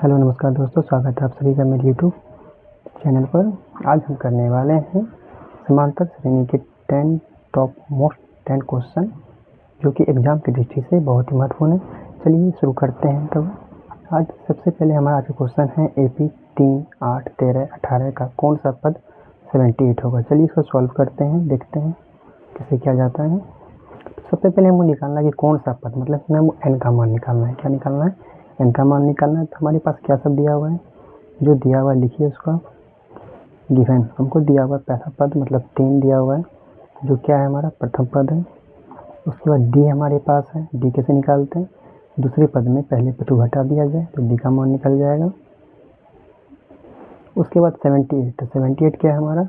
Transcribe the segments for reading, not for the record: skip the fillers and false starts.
Hello नमस्कार दोस्तों, स्वागत है आप सभी का मेरे यूट्यूब चैनल पर। आज हम करने वाले हैं समांतर श्रेणी के 10 टॉप मोस्ट 10 क्वेश्चन जो कि एग्ज़ाम की दृष्टि से बहुत ही महत्वपूर्ण है। चलिए शुरू करते हैं। तब आज सबसे पहले हमारा आज का क्वेश्चन है AP 3, 8, 13, 18 का कौन सा पद 78 होगा। चलिए इसको सॉल्व करते हैं, देखते हैं कैसे किया जाता है। सबसे पहले हमको निकालना है कि कौन सा पद, मतलब हमें n का मान निकालना है। क्या निकालना है? n का मान निकालना है। तो हमारे पास क्या सब दिया हुआ है, जो दिया हुआ है लिखिए उसका। गिवन हमको दिया हुआ है पहला पद मतलब 3 दिया हुआ है, जो क्या है हमारा प्रथम पद है। उसके बाद d हमारे पास है, d कैसे निकालते हैं? दूसरे पद में पहले पद को घटा दिया जाए तो d का मान निकल जाएगा। उसके बाद 78, तो 78 क्या है हमारा?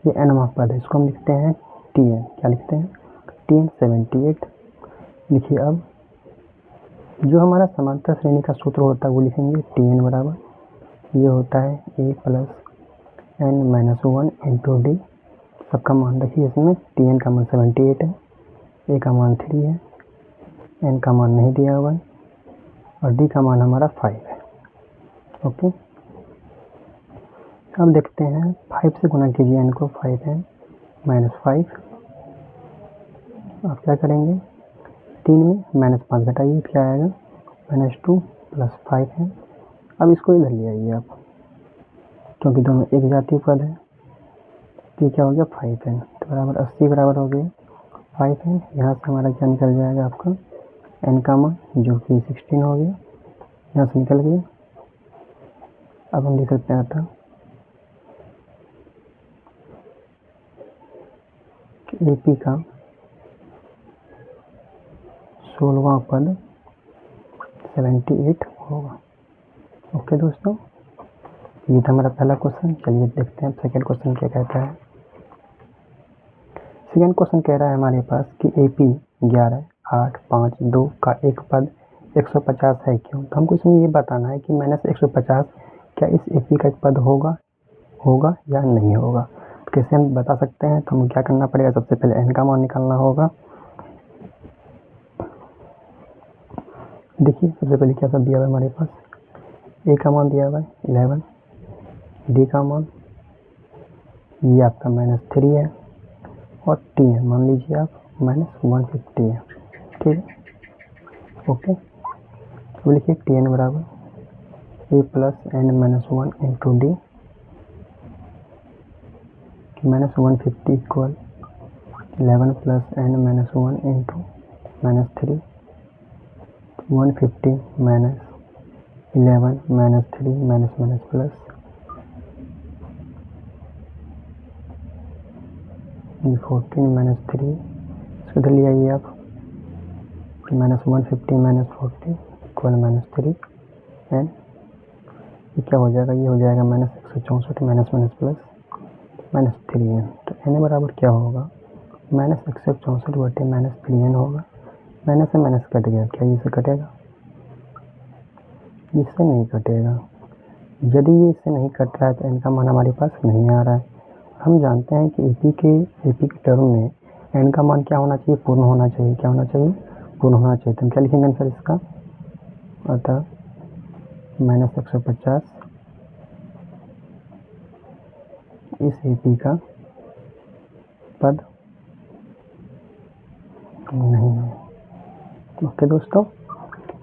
ये nवां पद है, इसको हम लिखते हैं Tn। क्या लिखते हैं? Tn 78। लिखिए अब जो हमारा समांतर श्रेणी का सूत्र होता है वो लिखेंगे Tn बराबर ये होता है a plus n-1 into D. सबका मान रखिए इसमें। Tn का मान 78 है, a का मान 3 है, n का मान नहीं दिया हुआ है और d का मान हमारा 5 है। ओके, अब देखते हैं 5 से गुना कीजिए n को। 5 है -5। आप क्या करेंगे? 3 में -5 घटाइए, क्या आएगा? -2 प्लस 5 है। अब इसको इधर ले आइए आप, क्योंकि दोनों एक जातीय पद है। तो क्या हो गया? 5 है, तो बराबर 80 बराबर हो गया 5 है। यहाँ से हमारा क्या निकल जाएगा? आपका n का मान जो कि 16 हो गया, यहाँ से निकल गया। अब हम लिख सकते हैं था कि AP का 16वां पद 78 होगा। ओके दोस्तों, ये था हमारा पहला क्वेश्चन। चलिए देखते हैं सेकेंड क्वेश्चन क्या कहता है। सेकेंड क्वेश्चन कह रहा है हमारे पास कि AP 11, 8, 5, 2 का एक पद 150 है क्यों। तो हमको इसमें ये बताना है कि -150 क्या इस AP का एक पद होगा या नहीं होगा। तो कैसे हम बता सकते हैं? तो हमें क्या करना पड़ेगा? सबसे पहले n का मान निकालना होगा। देखिए सबसे पहले क्या सब दिया हुआ है हमारे पास। a का मान दिया हुआ है 11, d का मान ये आपका -3 है और t है, मान लीजिए आप -150 है। ठीक है, ओके। तो लिखिए Tn बराबर a plus n-1 into D. -150 equal 11 plus n-1 into -3। 150 minus 11 minus 3 minus minus plus 14 minus 3। इसको इधर ले आइए आप। -150 माइनस 40 इक्वल -3 एन। ये क्या हो जाएगा? ये हो जाएगा -164 माइनस माइनस प्लस -3n। तो n बराबर क्या होगा? -164 बटे -3n होगा। माइनस से माइनस कट गया, क्या ये इससे कटेगा? इससे नहीं कटेगा। यदि ये इससे नहीं कट रहा है तो n का मान हमारे पास नहीं आ रहा है। हम जानते हैं कि AP के टर्म में n का मान क्या होना चाहिए? पूर्ण होना चाहिए। क्या होना चाहिए? पूर्ण होना चाहिए। तो हम क्या लिखेंगे आंसर इसका? अतः -150 इस AP का पद नहीं है। ओके दोस्तों,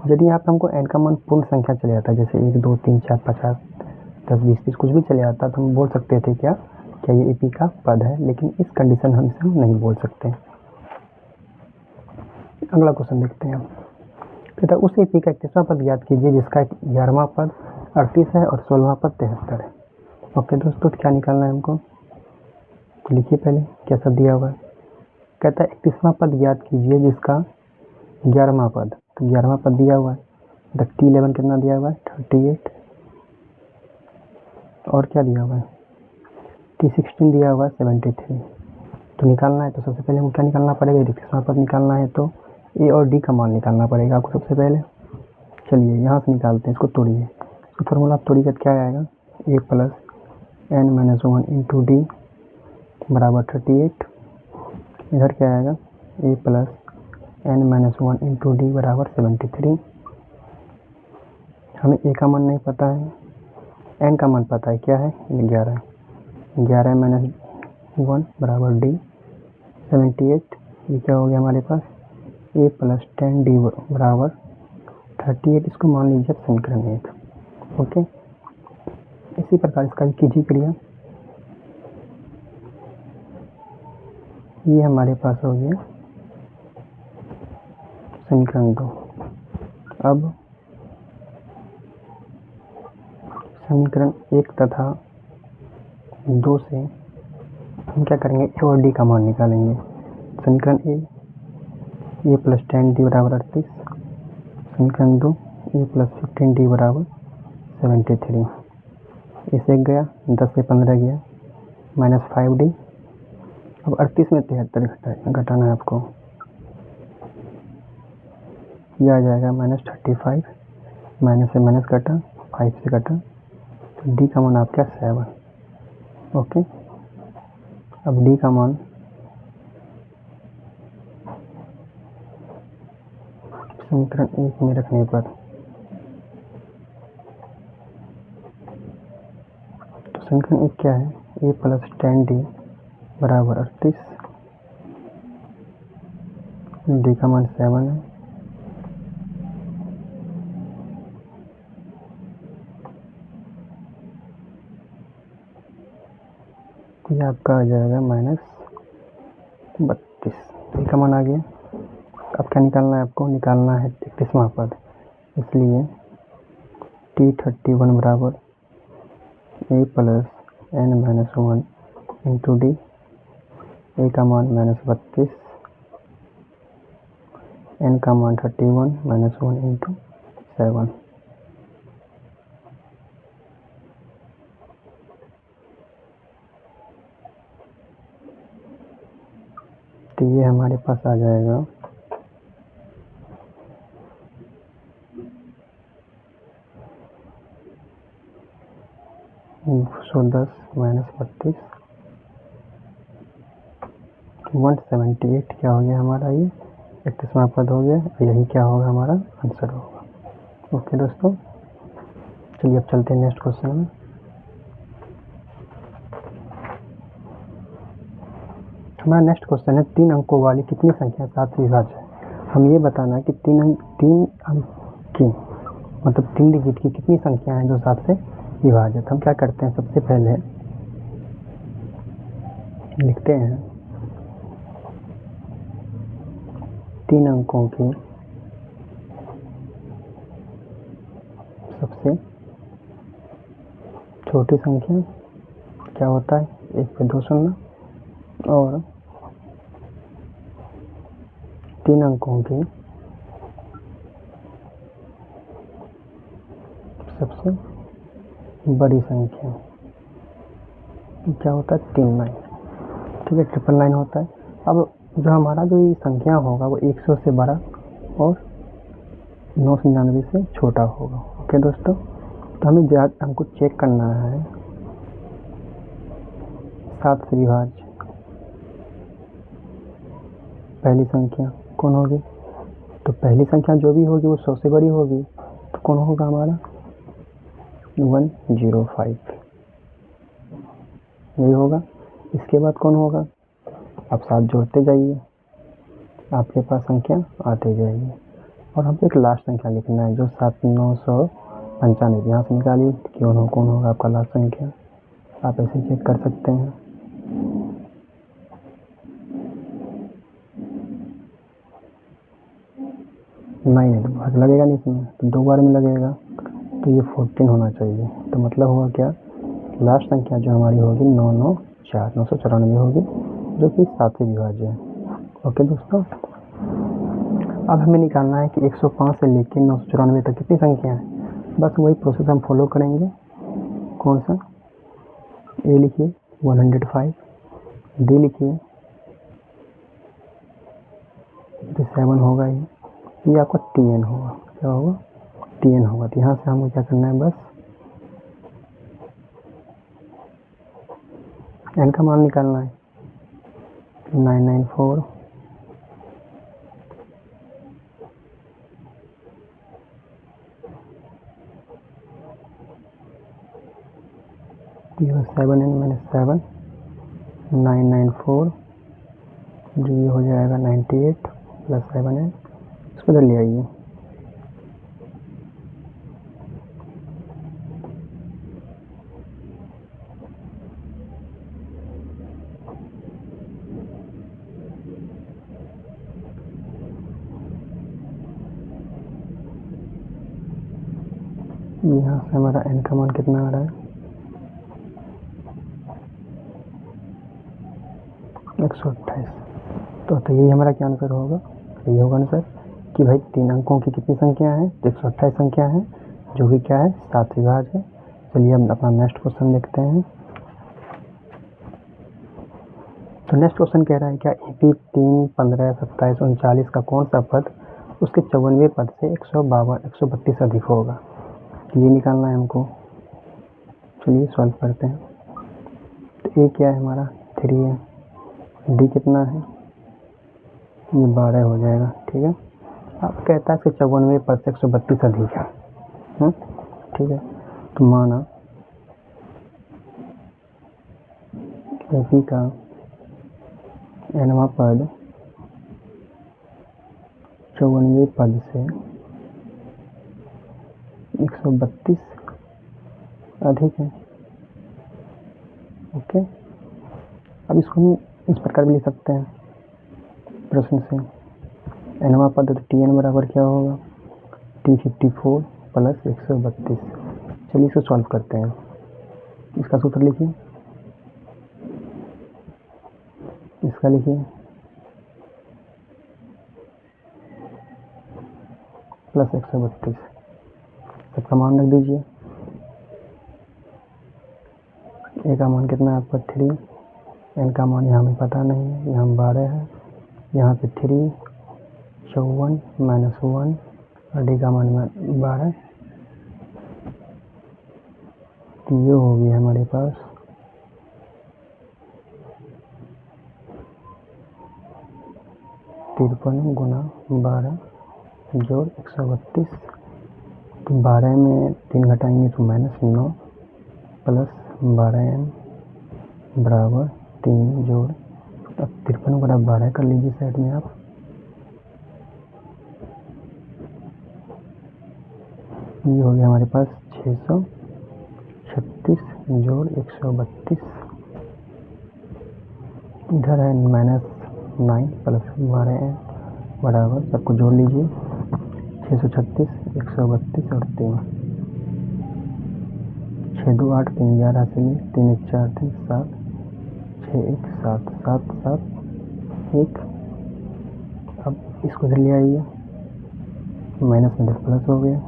यदि यहाँ पे हमको n का मान पूर्ण संख्या चले जाता है, जैसे 1, 2, 3, 4, 50, 10, 20, 30 कुछ भी चले जाता तो हम बोल सकते थे क्या ये AP का पद है, लेकिन इस कंडीशन हम इसे नहीं बोल सकते। अगला क्वेश्चन देखते हैं। कहता है उस AP का 31वां पद याद कीजिए जिसका 11वां पद 38 है और 16वां पद 73 है। ओके दोस्तों, तो क्या निकालना है हमको? तो लिखिए पहले क्या सब दिया हुआ है। कहता है 31वां पद याद कीजिए जिसका 11वां पद, तो 11वां पद दिया हुआ है। T11 कितना दिया हुआ है? 38। और क्या दिया हुआ है? T16 दिया हुआ है 73। तो निकालना है तो सबसे पहले हमको क्या निकालना पड़ेगा? 31वां पद निकालना है तो A और D का मान निकालना पड़ेगा आपको सबसे पहले। चलिए यहाँ से निकालते हैं, इसको तोड़िए। इसको फॉर्मूला आप तोड़िए, क्या आएगा? A plus n-1 into D बराबर 38। इधर क्या आएगा? A plus n-1 into D बराबर 73। हमें ए का मान नहीं पता है, एन का मान पता है, क्या है 11। 11 माइनस 1 बराबर डी 78। ये क्या हो गया हमारे पास ए प्लस 10 डी बराबर 38। इसको मान लीजिए समीकरण 1। ओके, इसी प्रकार इसका भी कीजिए क्रिया। ये हमारे पास हो गया समीकरण 2। अब समीकरण 1 तथा 2 से हम क्या करेंगे, ए और डी का मान निकालेंगे। समीकरण ए प्लस 10 डी बराबर 38। समीकरण 2 ए प्लस 15 डी बराबर 73। इसे गया 10 से 15 गया माइनस 5 डी। अब 38 में 73 घटाना है आपको, यह आ जाएगा माइनस 35। माइनस से माइनस कटा, 5 से कटा, तो डी का मान आपका 7। ओके, अब डी का मान समीकरण 1 में रखने पर तो समीकरण 1 क्या है, ए प्लस 10 डी बराबर 38। डी का मान 7 है। ये आपका आ जाएगा माइनस 32। डी का मान आ गया। अब क्या निकालना है आपको, निकालना है 33वां पद। इसलिए T31 बराबर A plus N minus 1 into D. A का मान माइनस 32, एन का मान 31 माइनस 1 इंटू 7। तो ये हमारे पास आ जाएगा 110 माइनस 32 178। क्या हो गया हमारा, ये 31वां पद हो गया। यही क्या होगा, हमारा आंसर होगा। ओके दोस्तों, चलिए अब चलते हैं नेक्स्ट क्वेश्चन में। हमारा नेक्स्ट क्वेश्चन है 3 अंकों वाली कितनी संख्या 7 से विभाज्य है। हम ये बताना है कि 3 अंक की मतलब 3 डिजिट की कितनी संख्या है जो 7 से विभाजित। हम क्या करते हैं, सबसे पहले लिखते हैं 3 अंकों की सबसे छोटी संख्या क्या होता है, 1 पे 2 शून्य, और 3 अंकों की सबसे बड़ी संख्या क्या होता है, 3 9। ठीक है, 999 होता है। अब जो हमारा जो ये संख्या होगा वो 100 से बड़ा और 999 से छोटा होगा। ओके दोस्तों, तो हमें हमको चेक करना है 7 से विभाज्य पहली संख्या कौन होगी। तो पहली संख्या जो भी होगी वो 100 से बड़ी होगी, तो कौन होगा हमारा 105, यही होगा। इसके बाद कौन होगा, आप 7 जोड़ते जाइए, आपके पास संख्या आते जाएगी। और हमको एक लास्ट संख्या लिखना है जो 7995। यहाँ से निकालिए कौन होगा आपका लास्ट संख्या, आप ऐसे चेक कर सकते हैं। नहीं तो भाग लगेगा नहीं इसमें, तो 2 बार में लगेगा, तो ये 14 होना चाहिए। तो मतलब होगा क्या, लास्ट संख्या जो हमारी होगी 994 होगी, जो कि 7 से विभाज्य है। ओके दोस्तों, अब हमें निकालना है कि 105 से लेकर 994 तक कितनी संख्या है। बस वही प्रोसेस हम फॉलो करेंगे। कौन सा, ए लिखिए 105, डी लिखिए 7 होगा, ये आपका TN होगा। क्या होगा, TN होगा। तो यहाँ से हमें क्या करना है, बस n का मान निकालना है 994 - तो ये 7n माइनस 7 994 जो ये हो जाएगा 98 प्लस 7n। इसको इधर ले आइए। यहाँ से हमारा n का मान कितना आ रहा है 128। तो यही हमारा क्या आंसर होगा। तो ये होगा आंसर कि भाई 3 अंकों की कितनी संख्या है, 128 संख्या है, जो कि क्या है 7 से विभाज्य है। चलिए हम अपना नेक्स्ट क्वेश्चन देखते हैं। तो नेक्स्ट क्वेश्चन कह रहा है क्या AP 3, 15, 27, 39 का कौन सा पद उसके 54वें पद से 132 अधिक होगा। ये निकालना है हमको। चलिए सॉल्व करते हैं। तो A क्या है हमारा 3 है, D कितना है ये 12 हो जाएगा। ठीक है। अब कहता है इसके 54वें पद से 132 अधिक है। ठीक है। तो माना AP का nवां पद 54वें पद से 132 अधिक है। ओके। अब इसको हम इस प्रकार भी लिख सकते हैं प्रश्न से। nवां पद तो Tn बराबर क्या होगा T54 प्लस 132। चलिए इसको सॉल्व करते हैं। इसका सूत्र लिखिए, इसका लिखिए प्लस 132। सबका मान रख दीजिए। A का मान कितना है आपका 3, n का मान यहाँ हमें पता नहीं है, यहाँ 12 है, यहाँ पे 3 54 माइनस 1 और D का मान 12। तो ये हो गया हमारे पास 53 गुना 12 जोड़ 132। तो 12 में 3 घटाएंगे तो -9 प्लस 12n बराबर 3 जोड़। अब 53 गुना 12 कर लीजिए साइड में आप। ये हो गया हमारे पास 636 जोड़ 132। इधर है -9 प्लस 12n बराबर, सबको जोड़ लीजिए 636 132 और 3 6 2 8 3 11 से 3 1 4 3 7 6 1 7 7 7 1। अब इसको इधर ले आइए, माइनस में 10 प्लस हो गया,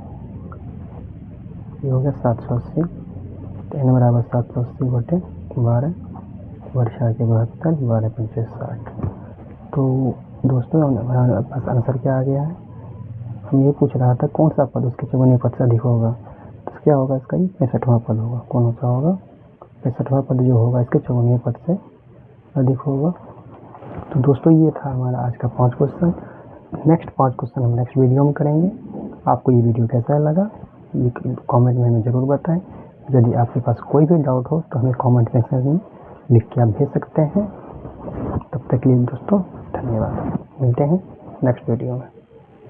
ये हो गया 780। तो n बराबर 780 बटे 12 वर्षा के 72 12 पंचे 60। तो दोस्तों हमारे पास आंसर क्या आ गया है। हम ये पूछ रहा था कौन सा पद उसके 54वें पद से अधिक होगा। तो क्या होगा इसका, ये 65वां पद होगा। कौन सा होगा 65वां पद जो होगा इसके 54वें पद से अधिक होगा। तो दोस्तों ये था हमारा आज का 5 क्वेश्चन। नेक्स्ट 5 क्वेश्चन हम नेक्स्ट वीडियो में करेंगे। आपको ये वीडियो कैसा लगा ये कमेंट में हमें ज़रूर बताएं। यदि आपके पास कोई भी डाउट हो तो हमें कमेंट सेक्शन में लिख के आप भेज सकते हैं। तब तक के लिए दोस्तों धन्यवाद। मिलते हैं नेक्स्ट वीडियो में।